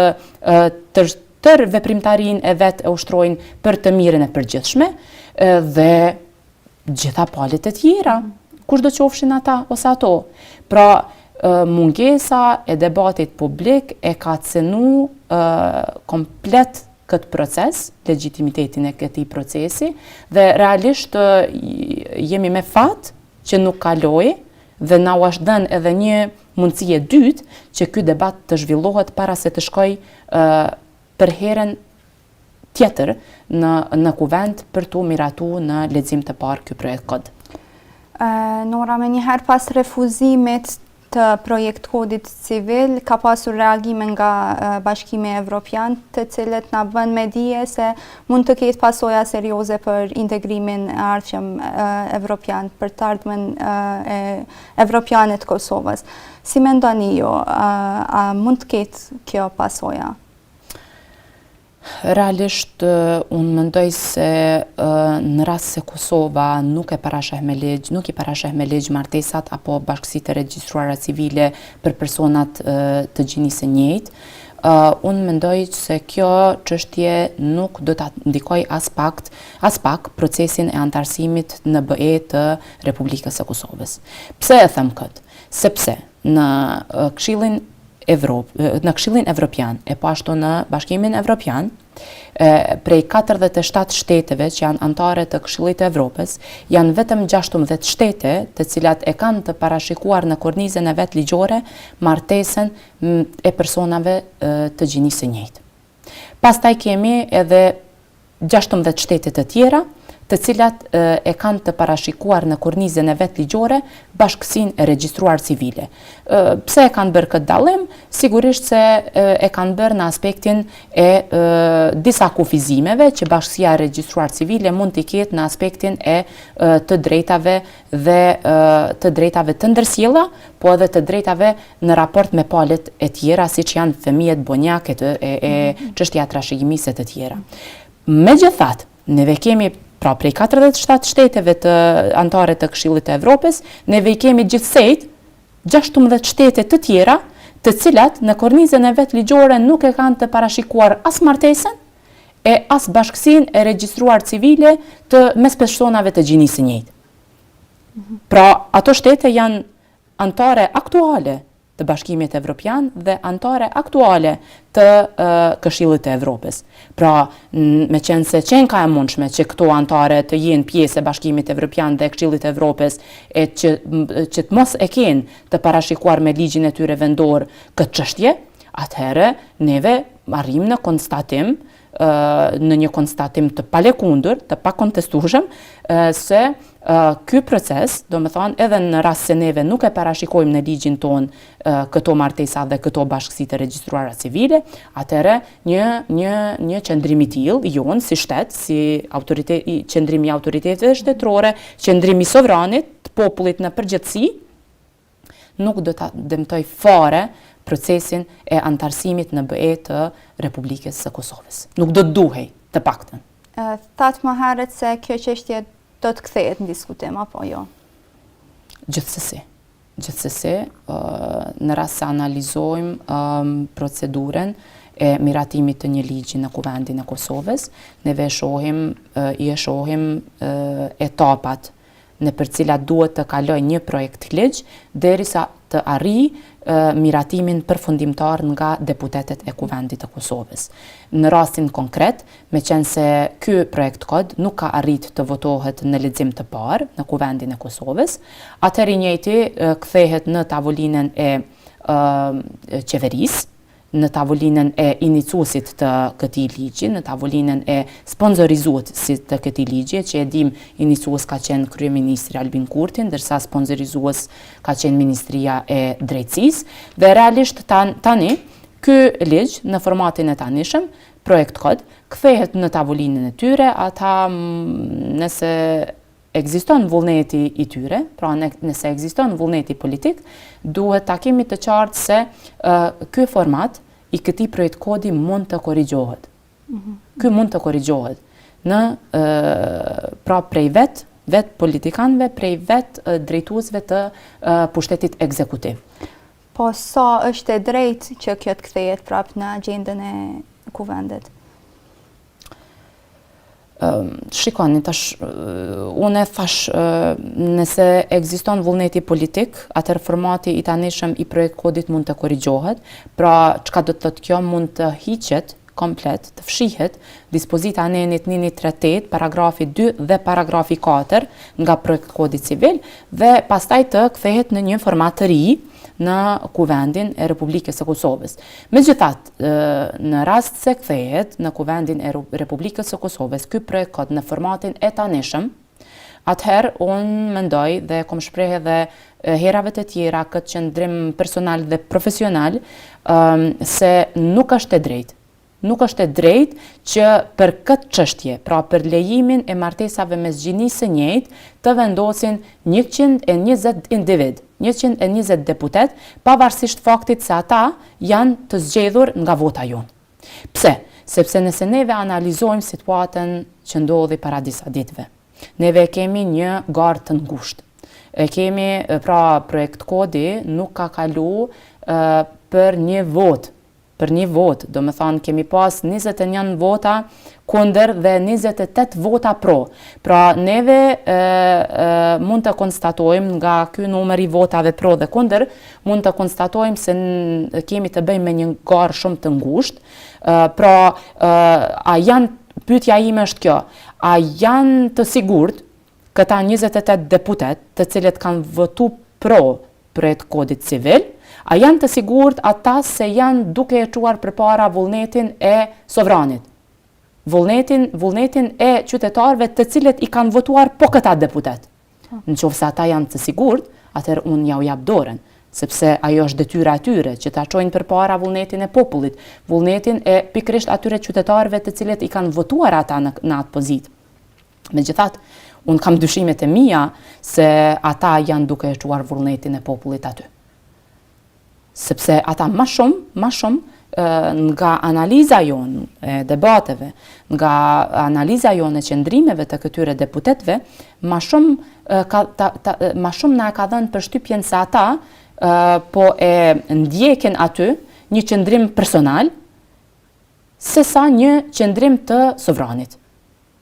tërë veprimtarinë e vet e ushtrojnë për të mirën e përgjithshme, dhe gjitha palët e tjera, kushdo qofshin ata ose ato. Pra, mungesa e debatit publik e ka cenu komplet këtë proces, legitimitetin e këtij procesi, dhe realisht jemi me fat që nuk kaloi dhe na u është dhënë edhe një mundësi e dytë që ky debat të zhvillohet para se të shkoj për herën tjetër në kuvend për të miratu në lexim të parë ky projekt kod. Nora, me njëherë pas refuzimit të projekt kodit civil, ka pasur reagime nga Bashkimi Evropian, të cilët na bën me dije se mund të ketë pasoja serioze për integrimin e ardhshëm evropian, për të ardhmen e evropiane të Kosovës. Si mendoni ju, a mund të ketë kjo pasoja? Realisht, unë mendoj se në rast se Kosova nuk i parasheh me ligj martesat apo bashkësitë e regjistruara civile për personat të gjinisë së njëjtë, unë mendoj se kjo çështje nuk do ta ndikoj as pak procesin e antarësimit në BE të Republikës së Kosovës. Pse e them këtë? Sepse në Këshillin Evropian e po ashtu në Bashkimin Evropian, prej 47 shteteve që janë anëtare të Këshillit të Evropës, janë vetëm 16 shtete të cilat e kanë të parashikuar në kornizën e vet ligjore martesën e personave të gjinisë së njëjtë. Pastaj kemi edhe 16 shtete të tjera, të cilat e kanë të parashikuar në kornizën e vet ligjore bashkësinë e regjistruar civile. Pse e kanë bërë këtë dallim? Sigurisht se e kanë bërë në aspektin e disa kufizimeve që bashkësia e regjistruar civile mund t'i ketë në aspektin e të drejtave dhe të drejtave të ndërsjella, po edhe të drejtave në raport me palët e tjera, siç janë fëmijët, bonjakët e çështja e trashëgimisë e të tjera. Megjithatë, neve kemi pra prej 47 shteteve të anëtare të Këshillit të Evropës, neve i kemi gjithsejt 16 shtete të tjera, të cilat në kornizën e vet ligjore nuk e kanë të parashikuar as martesën e as bashkësinë e regjistruar civile të mes personave të gjinisë së njëjtë. Pra, ato shtete janë anëtare aktuale të Bashkimit Evropian dhe anëtare aktuale të Këshillit të Evropës. Pra, me qenë se qenka e mundshme që këto anëtare të jenë pjesë e Bashkimit Evropian dhe Këshillit të Evropës, e që të mos e kenë të parashikuar me ligjin e tyre vendor këtë çështje, atëherë neve arrim në konstatim, në një konstatim të palekundur, të pakontestueshëm, se ky proces, do me thonë, edhe në rast se neve nuk e parashikojmë në ligjin ton këto martesa dhe këto bashkësi të regjistruara civile, atëherë një qëndrim i tillë jonë si shtet, si qëndrimi i autoriteteve shtetërore, qëndrimi i sovranit, të popullit në përgjithësi, nuk do ta dëmtoj fare procesin e antarësimit në BE të Republikës së Kosovës. Nuk do të duhej, të paktën. Thatë më herët se kjo çështje do të kthehet në diskutim, apo jo? Gjithsesi, në rast se analizojmë procedurën e miratimit të një ligji në Kuvendin e Kosovës, neve i shohim etapat në për cilat duhet të kaloj një projekt ligj derisa të arrijë miratimin përfundimtar nga deputetet e Kuvendit të Kosovës. Në rastin konkret, me qenë se ky projekt kod nuk ka arrit të votohet në lexim të parë në Kuvendin e Kosovës, atëherë i njëjti kthehet në tavolinën e qeverisë, në tavolinën e inicuesit të këtij ligji, në tavolinën e sponsorizuesit të këtij ligji, që e dim inicues ka qenë kryeministri Albin Kurti, ndërsa sponsorizues ka qenë Ministria e Drejtësisë, dhe realisht tani ky ligj në formatin e tanishëm, projekt kod, kthehet në tavolinën e tyre, ata nëse ekziston vullneti i tyre, pra nëse ekziston vullneti politik, duhet ta kemi të qartë se ky format i këtij projekt kodi mund të korrigjohet. Ky mund të korrigjohet në pra prej vet politikanëve, prej vet drejtuesve të pushtetit ekzekutiv. Po sa është e drejtë që kjo të kthehet prapë në agjendën e Kuvendit? Shikoni, tash unë thash nëse ekziston vullneti politik, atëherë formati i tanishëm i projekt kodit mund të korrigjohet, pra çka do të thotë kjo mund të hiqet komplet, të fshihet dispozita e anenit 138, paragrafi 2 dhe paragrafi 4 nga projekt kodi civil dhe pastaj të kthehet në një format të ri në Kuvendin e Republikës së Kosovës. Megjithatë, në rast se kthehet në Kuvendin e Republikës së Kosovës ky projekt kod në formatin e tanishëm, atëherë unë mendoj dhe kom shprehë edhe herave të tjera këtë qëndrim personal dhe profesional se nuk është e drejtë. Nuk është e drejtë që për këtë çështje, pra për lejimin e martesave mes gjinisë së njëjtë, të vendosin 120 individ, 120 deputet, pavarësisht faktit se ata janë të zgjedhur nga vota jonë. Pse? Sepse nëse neve analizojmë situatën që ndodhi para disa ditëve, neve kemi një garë të ngushtë. Kemi, pra projekt kodi nuk ka kalu për një votë. Për një votë, do me thonë kemi pas 21 vota kundër dhe 28 vota pro. Pra neve mund të konstatojmë nga ky numër i votave pro dhe kundër, mund të konstatojmë se kemi të bëjmë me një garë shumë të ngushtë. Pra pyetja ime është kjo, a janë të sigurt këta 28 deputet të cilët kanë votu pro projekt kodit civil, a janë të sigurt ata se janë duke e çuar përpara vullnetin e sovranit, vullnetin e qytetarëve të cilët i kanë votuar po këta deputet. Nëse ata janë të sigurt, atëherë unë ja u jap dorën, sepse ajo është detyra e tyre që ta çojnë përpara vullnetin e popullit, vullnetin e pikërisht atyre qytetarëve të cilët i kanë votuar ata në atë pozitë. Megjithatë, unë kam dyshimet e mia se ata janë duke e çuar vullnetin e popullit aty. Sepse ata ma shumë nga analiza jonë e debateve, nga analiza jonë e qëndrimeve të këtyre deputetve, ma shumë na ka dhënë përshtypjen se ata po e ndjekin aty një qëndrim personal, sesa një qëndrim të sovranit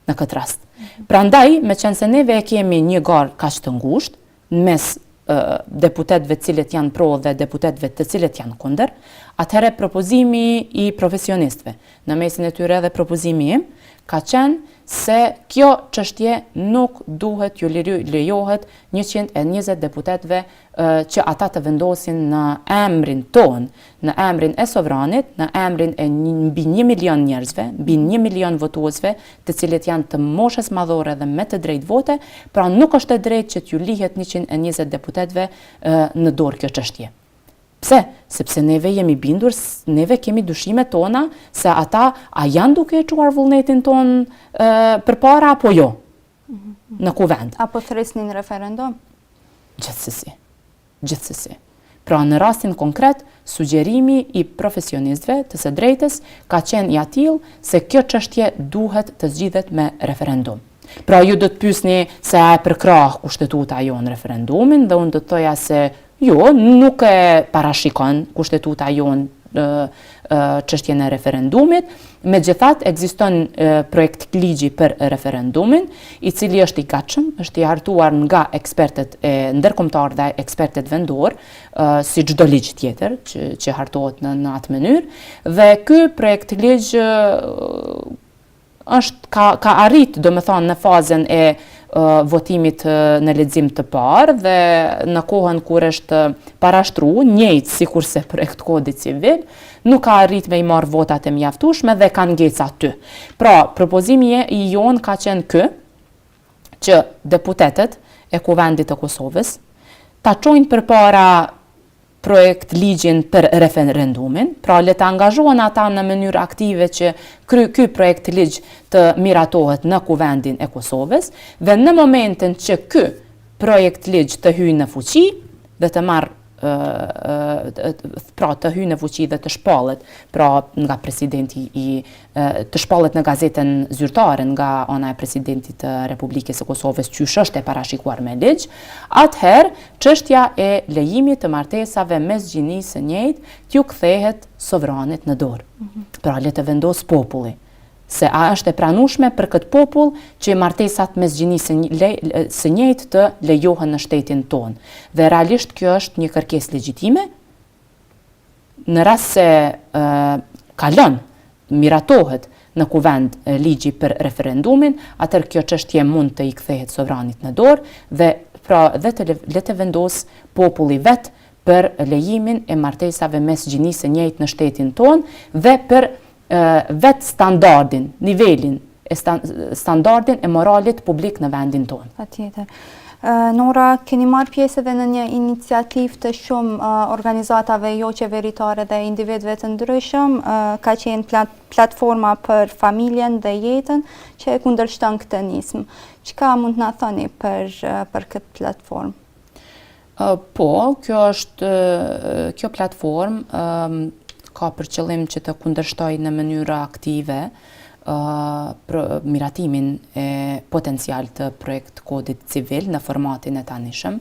në këtë rast. Prandaj, me qenë se neve kemi një garë kaq të ngushtë mes deputetve cilët janë pro dhe deputetve të cilët janë kundër, atëherë propozimi i profesionistëve, në mesin e tyre dhe propozimi im, ka qenë se kjo çështje nuk duhet ju lejohet 120 deputetve që ata të vendosin në emrin ton, në emrin e sovranit, në emrin e mbi 1 milion njerëzve, mbi 1 milion votuesve, të cilët janë të moshës madhore dhe me të drejtë vote, pra nuk është e drejtë që t'ju lihet 120 deputetve në dorë kjo çështje. Pse? Sepse neve jemi bindur, neve kemi dyshimet tona se ata a janë duke e çuar vullnetin ton përpara apo jo në kuvend. Apo thresnin referendum? Gjithsesi. Pra në rastin konkret, sugjerimi i profesionistëve të së drejtës ka qenë i atill se kjo çështje duhet të zgjidhet me referendum. Pra ju do të pyesni se a e përkrah kushtetuta jon referendumin dhe unë do të thoja se jo, nuk e parashikon kushtetuta jon çështjen e referendumit. Megjithatë, ekziston projekt ligji për referendumin, i cili është i gatshëm, është i hartuar nga ekspertët ndërkombëtar dhe ekspertët vendor, si çdo ligj tjetër që hartohet në atë mënyrë, dhe ky projekt ligj ka arrit, domethënë, në fazën e votimit në lexim të parë dhe në kohën kur është parashtruar, njëjtë sikurse projekt kodi civil, nuk ka arrit me i marrë votat e mjaftueshme dhe ka ngecë aty. Pra, propozimi i jon ka qenë ky, që deputetët e Kuvendit të Kosovës ta çojnë përpara projekt ligjin për referendumin, pra le të angazhohen ata në mënyrë aktive që ky projekt ligj të miratohet në Kuvendin e Kosovës, dhe në momentin që ky projekt ligj të hyjë në fuqi dhe të marrë pra të hyjë në fuqi dhe të shpallet, pra nga presidenti të shpallet në gazetën zyrtare nga ana e presidentit të Republikës së Kosovës, qysh është e parashikuar me ligj, atëherë çështja e lejimit të martesave mes gjinisë së njëjtë t'ju kthehet sovranit në dorë. Pra le të vendos populli se a është e pranueshme për këtë popull që martesat mes gjinisë së njëjtë të lejohen në shtetin tonë. Dhe realisht kjo është një kërkesë legjitime. Në rast se kalon, miratohet në Kuvend ligji për referendumin, atëherë kjo çështje mund të i kthehet sovranit në dorë dhe pra le të vendos populli vet për lejimin e martesave mes gjinisë së njëjtë në shtetin tonë dhe për vetë standardin, nivelin, standardin e moralit publik në vendin tonë. Patjetër. Nora, keni marrë pjesë edhe në një iniciativë të shumë organizatave jo qeveritare dhe individëve të ndryshëm, ka qenë platforma për familjen dhe jetën që e kundërshton këtë nismë. Çka mund të na thoni për këtë platformë? Po, kjo platformë ka për qëllim që të kundërshtoj në mënyrë aktive miratimin e potencial të projekt kodit civil në formatin e tanishëm.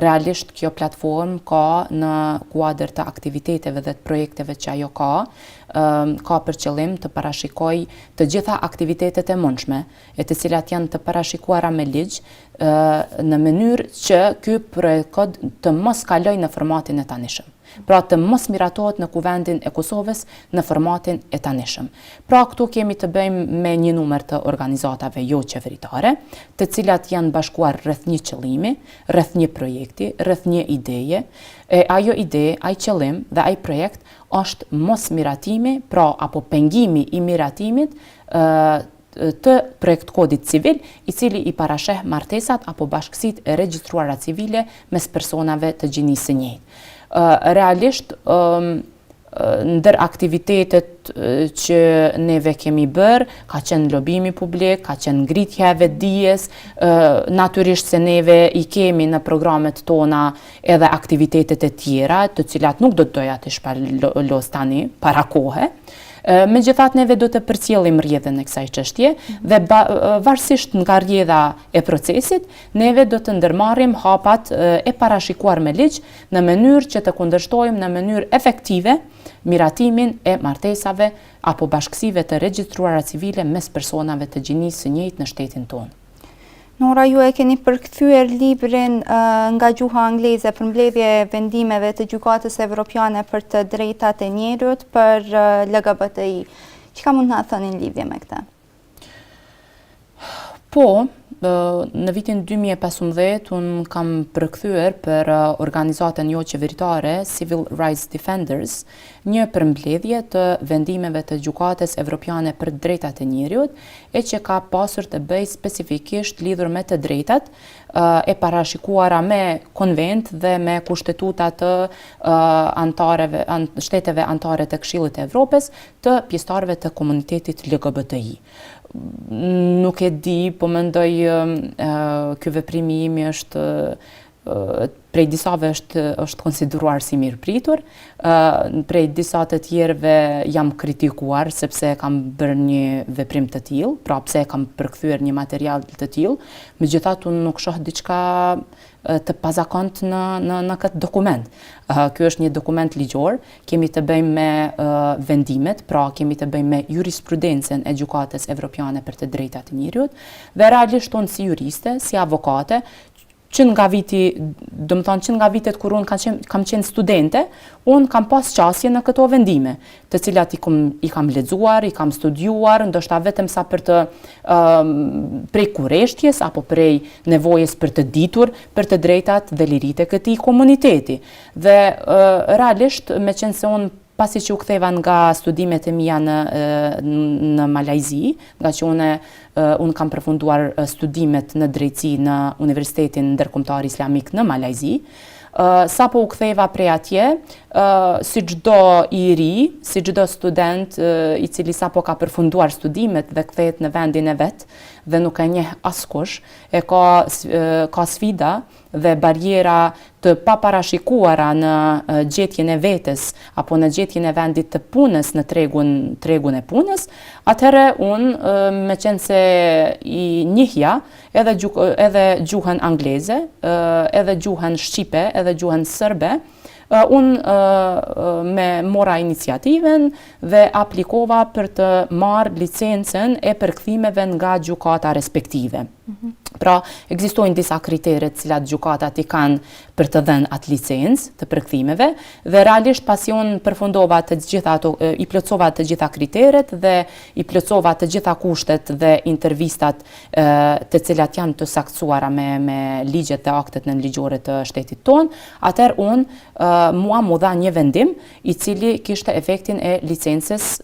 Realisht kjo platform ka në kuadër të aktiviteteve dhe të projekteve që ajo ka për qëllim të parashikoj të gjitha aktivitetet e mundshme, e të cilat janë të parashikuara me ligj, në mënyrë që ky projekt kod të mos kaloj në formatin e tanishëm. Pra të mos miratohet në Kuvendin e Kosovës në formatin e tanishëm. Pra këtu kemi të bëjmë me një numër të organizatave jo qeveritare, të cilat janë bashkuar rreth një qëllimi, rreth një projekti, rreth një ideje. Ajo ide, ai qëllim dhe ai projekt është mos miratimi, pra apo pengimi i miratimit të projekt kodit civil, i cili i parasheh martesat apo bashkësitë e regjistruara civile mes personave të gjinisë së njëjtë. Realisht, ndër aktivitetet që neve kemi bërë, ka qenë lobimi publik, ka qenë ngritja e vetdijes, natyrisht se neve i kemi në programet tona edhe aktivitetet e tjera, të cilat nuk do të doja të shpalos tani para kohe. Megjithatë neve do të përcjellim rrjedhën e kësaj çështje dhe varësisht nga rrjedha e procesit, neve do të ndërmarrim hapat e parashikuar me ligj në mënyrë që të kundërshtojmë në mënyrë efektive miratimin e martesave apo bashkësive të regjistruara civile mes personave të gjinisë së njëjtë në shtetin tonë. Nora, ju e keni përkthyer librin nga gjuha angleze për mbledhje e vendimeve të Gjykatës Evropiane për të drejtat e njerëzit për LGBTI. Çka mund të na thoni në lidhje me këtë? Po, në vitin 2015 unë kam përkthyer për organizatën jo qeveritare Civil Rights Defenders një përmbledhje të vendimeve të Gjykatës Evropiane për drejtat e njerëzit, e që ka pasur të bëjë specifikisht lidhur me të drejtat e parashikuara me konvent dhe me kushtetuta të shteteve anëtare të Këshillit të Evropës të pjesëtarëve të komunitetit LGBTI. Nuk e di, po mendoj ky veprim i imi është prej disave është konsideruar si mirë pritur, prej disa të tjerëve jam kritikuar sepse kam bërë një veprim të tillë, pra pse kam përkthyer një material të tillë, megjithatë unë nuk shoh diçka të pazakont në këtë dokument. Ky është një dokument ligjor, kemi të bëjmë me vendimet, pra kemi të bëjmë me jurisprudencën e Gjykatës Evropiane për të drejtat e njerëzit, dhe realisht unë si juriste, si avokate, që nga vitet kur unë kam qenë studente, unë kam pas qasje në këto vendime, të cilat i kam lexuar, i kam studiuar, ndoshta vetëm sa për të prej kurreshtjes apo prej nevojës për të ditur për të drejtat dhe liritë e këtij komuniteti. Dhe realisht, meqense se unë pasi që u ktheva nga studimet e mia në Malajzi, nga që unë kam përfunduar studimet në drejtësi në Universitetin Ndërkombëtar Islamik në Malajzi, sapo u ktheva prej atje, si çdo i ri, si çdo student i cili sapo ka përfunduar studimet dhe kthehet në vendin e vet dhe nuk e njeh askush, ka sfida dhe barjera të paparashikuara në gjetjen e vetes apo në gjetjen e vendit të punës në tregun e punës, atëherë unë meqense i njihja edhe gjuhën angleze, edhe gjuhën shqipe, edhe gjuhën serbe, unë me mora iniciativen dhe aplikova për të marrë licencën e përkthimeve nga gjykata respektive. Pra, ekzistojnë disa kriteret cilat gjykatat i kanë për të dhënë atë licencë të përkthimeve, dhe realisht pasi unë përfundova i plotësova të gjitha kriteret dhe i plotësova të gjitha kushtet dhe intervistat të cilat janë të saktësuara me ligjet dhe aktet nënligjore të shtetit tonë, atëherë unë mua mu dha një vendim i cili kishte efektin e licencës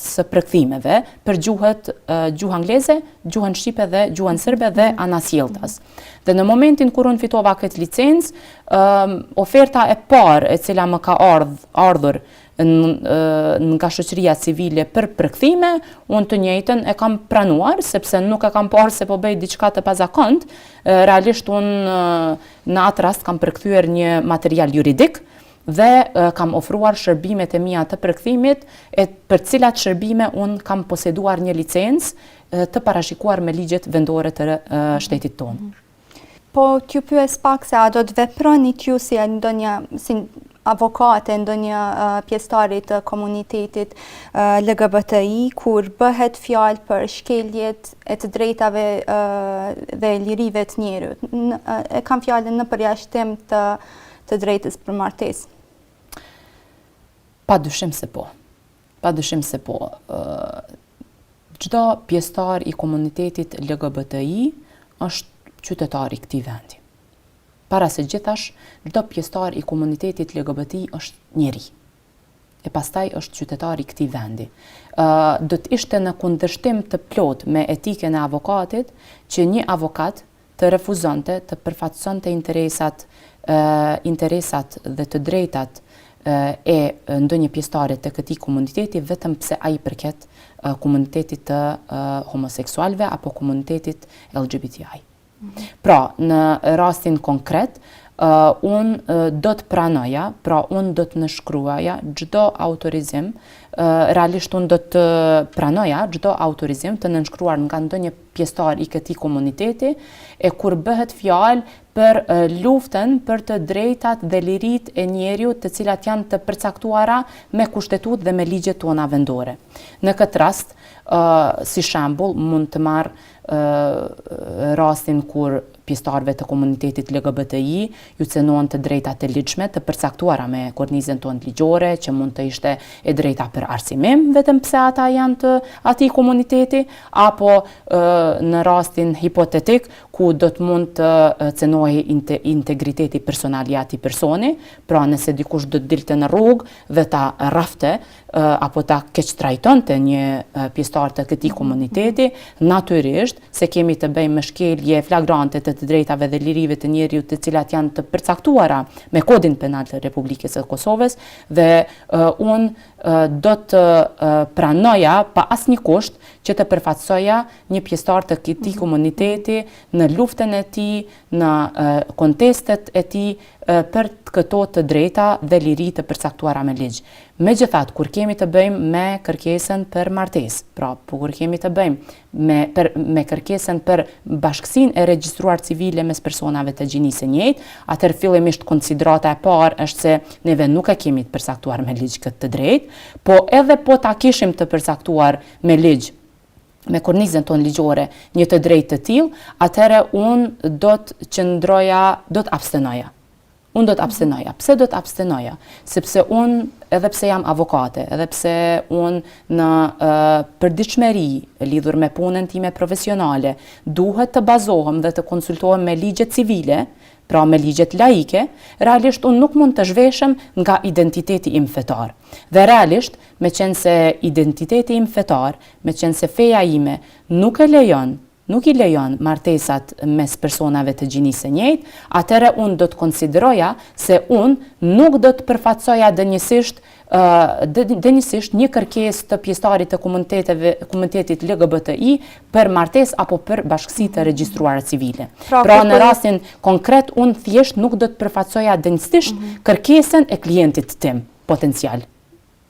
së përkthimeve për gjuhë angleze, gjuhën shqipe dhe gjuhën serbe dhe anasjeltas. Dhe në momentin kur unë fitova këtë licencë, oferta e parë e cila më ka ardhur nga shoqëria civile për përkthime, unë të njëjtën e kam pranuar, sepse nuk e kam parë se po bëj diçka të pazakont. Realisht unë në atë rast kam përkthyer një material juridik dhe kam ofruar shërbimet e mia të përkthimit, për cilat shërbime unë kam poseduar një licencë të parashikuar me ligjet vendore të shtetit tonë. Po t'ju pyes pak se a do të veproni t'ju si avokate, ndonjë pjesëtari të komunitetit LGBTI, kur bëhet fjalë për shkeljet e të drejtave dhe lirive të njerëzit. E kam fjalën në përjashtim të drejtës për martesë. Padyshim se po. Padyshim se po. Çdo pjesëtar i komunitetit LGBTI është qytetar i këtij vendi. Para se gjithash, çdo pjesëtar i komunitetit LGBTI është njeri. E pastaj është qytetar i këtij vendi. Do të ishte në kundërshtim të plot me etikën e avokatit që një avokat të refuzonte të përfaqësonte interesat dhe të drejtat e ndonjë pjesëtare të këtij komuniteti vetëm pse ai përket komunitetit të homoseksualëve apo komunitetit LGBTI. Pra, në rastin konkret, unë do të pranoja, pra unë do të nënshkruaja çdo autorizim, realisht unë do të pranoja çdo autorizim të nënshkruar nga ndonjë pjesëtar i këtij komuniteti, e kur bëhet fjalë për luftën për të drejtat dhe liritë e njeriut të cilat janë të përcaktuara me kushtetut dhe me ligjet tona vendore. Në këtë rast, si shembull, mund të marr rastin kur pjesëtarëve të komunitetit LGBTI ju cënohen të drejtat e ligjshme të përcaktuara me kornizën tonë ligjore, që mund të ishte e drejta për arsimim, vetëm pse ata janë të atij komuniteti, apo në rastin hipotetik ku do të mund të cënohej integriteti personal i atij personi, pra nëse dikush do të dilte në rrugë dhe ta rrafte apo ta keqtrajtonte një pjesëtar të këtij komuniteti, natyrisht se kemi të bëjmë me shkelje flagrante të drejtave dhe lirive të njeriut të cilat janë të përcaktuara me kodin penal të Republikës së Kosovës, dhe unë do të pranoja pa asnjë kusht që të përfaqësoja një pjesëtar të këtij komuniteti në në luftën e tij, në kontestet e tij për këto të drejta dhe liri të përcaktuara me ligj. Megjithatë, kur kemi të bëjmë me kërkesën për martesë, pra kur kemi të bëjmë me kërkesën për bashkësinë e regjistruar civile mes personave të gjinisë së njëjtë, atëherë fillimisht konsiderata e parë është se neve nuk e kemi të përcaktuar me ligj këtë të drejtë, po edhe po ta kishim të përcaktuar me ligj, me kornizën tonë ligjore një të drejtë të tillë, atëherë unë do të abstenoja. Unë do të abstenoja. Pse do të abstenoja? Sepse unë, edhe pse jam avokate, edhe pse unë në përditshmëri lidhur me punën time profesionale, duhet të bazohem dhe të konsultohem me ligjet civile, pra me ligjet laike, realisht unë nuk mund të zhveshem nga identiteti im fetar. Dhe realisht, me qenë se identiteti im fetar, me qenë se feja ime nuk i lejon martesat mes personave të gjinisë së njëjtë, atëherë unë do të konsideroja se unë nuk do të përfaqësoja dënjësisht një kërkesë të pjesëtarit të komunitetit LGBTI për martesë apo për bashkësi të regjistruara civile. Pra në rastin konkret unë thjesht nuk do të përfaqësoja dënjësisht kërkesën e klientit tim potencial.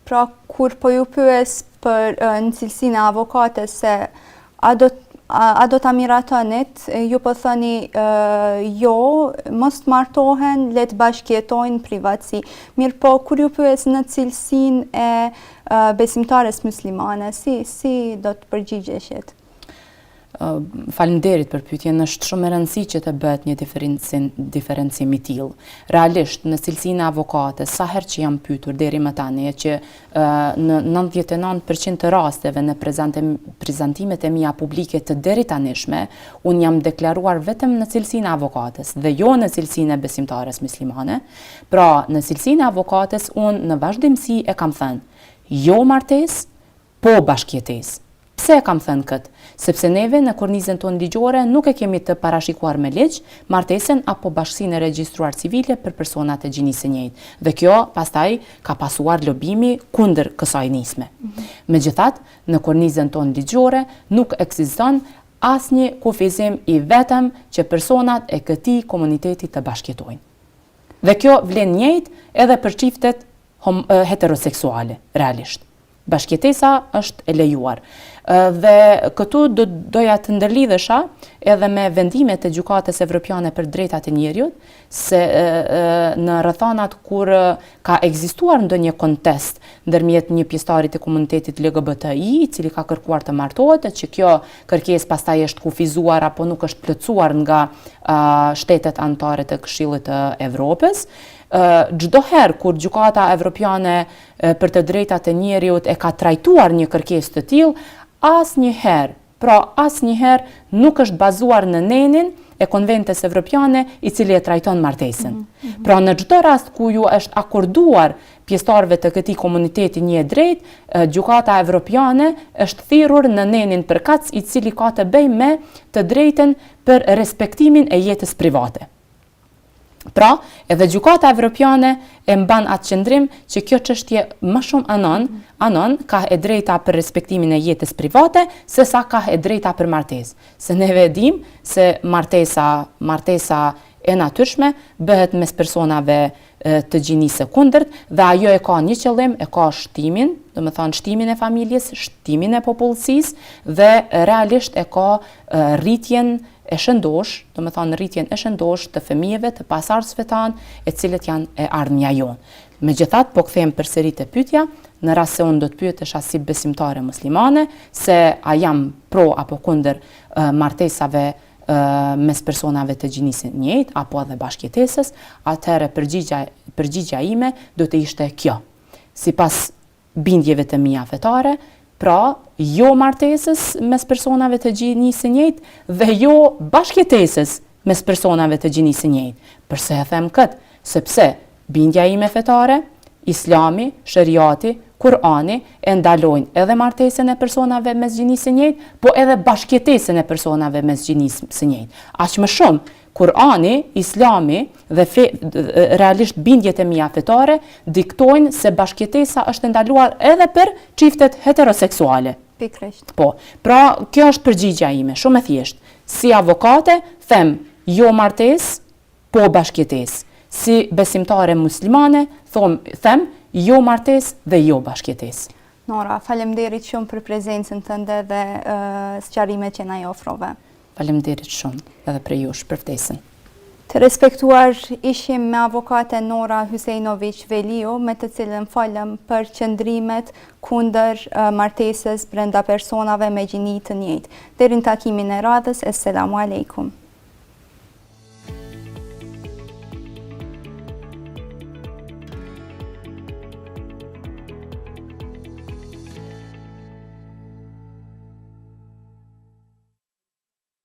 Pra kur po ju pyes për në cilësinë e avokates se a do ta miratonit, ju po thoni jo, mos të martohen, le të bashkëjetojnë privatësi. Mirë po, kur ju pyes në cilësinë e besimtares muslimane, si do të përgjigjeshit? Faleminderit për pyetjen, është shumë e rëndësishme që të bëhet një diferencim i tillë. Realisht në cilësinë e avokates, sa herë që jam pyetur deri më tani, që në 99% të rasteve në prezantimet e mia publike të deri tanishme, unë jam deklaruar vetëm në cilësinë e avokates dhe jo në cilësinë e besimtares muslimane. Pra, në cilësinë e avokates unë në vazhdimsi e kam thënë jo martesë, po bashkëjetesë. Pse e kam thënë këtë? Sepse neve në kornizën tonë ligjore nuk e kemi të parashikuar me ligj martesën apo bashkësinë e regjistruar civile për personat e gjinisë së njëjtë. Dhe kjo pastaj ka pasuar lobimi kundër kësaj nisme. Megjithatë, në kornizën tonë ligjore nuk ekziston asnjë kufizim i vetëm që personat e këtij komuniteti të bashkëjetojnë. Dhe kjo vlen njëjtë edhe për çiftet heteroseksuale, realisht. Bashkëjetesa është e lejuar. Dhe këtu doja të ndërlidhesha edhe me vendimet e Gjykatës Evropiane për Drejtat e Njerëzit, se në rrethanat kur ka ekzistuar ndonjë kontest ndërmjet një pjesëtari të komunitetit LGBTI, i cili ka kërkuar të martohet, që kjo kërkesë pastaj është kufizuar apo nuk është plotësuar nga shtetet anëtare të Këshillit të Evropës, çdo herë kur Gjykata Evropiane për të drejtat e njerëzit e ka trajtuar një kërkesë të tillë, asnjëherë nuk është bazuar në nenin e Konventës Evropiane i cili e trajton martesën. Pra në çdo rast ku ju është akorduar pjesëtarëve të këtij komuniteti një drejt, Gjykata Evropiane është thirrur në nenin përkatës i cili ka të bëjë me të drejtën për respektimin e jetës private. Pra, edhe Gjykata Evropiane e mban atë qëndrim që kjo çështje më shumë anon ka e drejta për respektimin e jetës private, se sa ka e drejta për martesë. Se neve e dim se martesa e natyrshme bëhet mes personave të gjinisë së kundërt dhe ajo e ka një qëllim, e ka shtimin, domethënë shtimin e familjes, shtimin e popullsisë dhe realisht e ka rritjen e shëndosh, domethënë rritjen e shëndosh të fëmijëve, të pasardhësve tanë, e cilët janë e ardhmja jonë. Megjithatë, po kthehem përsëri te pyetja, në rast se unë do të pyetesha si besimtare muslimane se a jam pro apo kundër martesave mes personave të gjinisë së njëjtë apo edhe bashkëjetesës, atëherë përgjigjja ime do të ishte kjo. Sipas bindjeve të mia fetare, pra jo martesës mes personave të gjinisë së njëjtë dhe jo bashkëjetesës mes personave të gjinisë së njëjtë. Pse e them këtë? Sepse bindja ime fetare, Islami, Shariati, Kurani e ndalojnë edhe martesën e personave mes gjinisë së njëjtë, po edhe bashkëjetesën e personave mes gjinisë së njëjtë. Aq më shumë, Kurani, Islami dhe realisht bindjet e mia fetare diktojnë se bashkëjetesa është ndaluar edhe për çiftet heteroseksuale. Pikërisht. Po, pra kjo është përgjigjja ime, shumë e thjeshtë. Si avokate, them jo martesë, po bashkëjetesë. Si besimtare muslimane, them jo martesë dhe jo bashkëjetesë. Nora, faleminderit shumë për prezencën tënde dhe sqarimet që na i ofrove. Faleminderit shumë edhe për jush për ftesën. Të respektuar, ishim me avokate Nora Hysejnović Veliu, me të cilën falem për qëndrimet kundër martesës brenda personave me gjini të njëjtë. Deri në takimin e radhës, Esselamu Aleikum.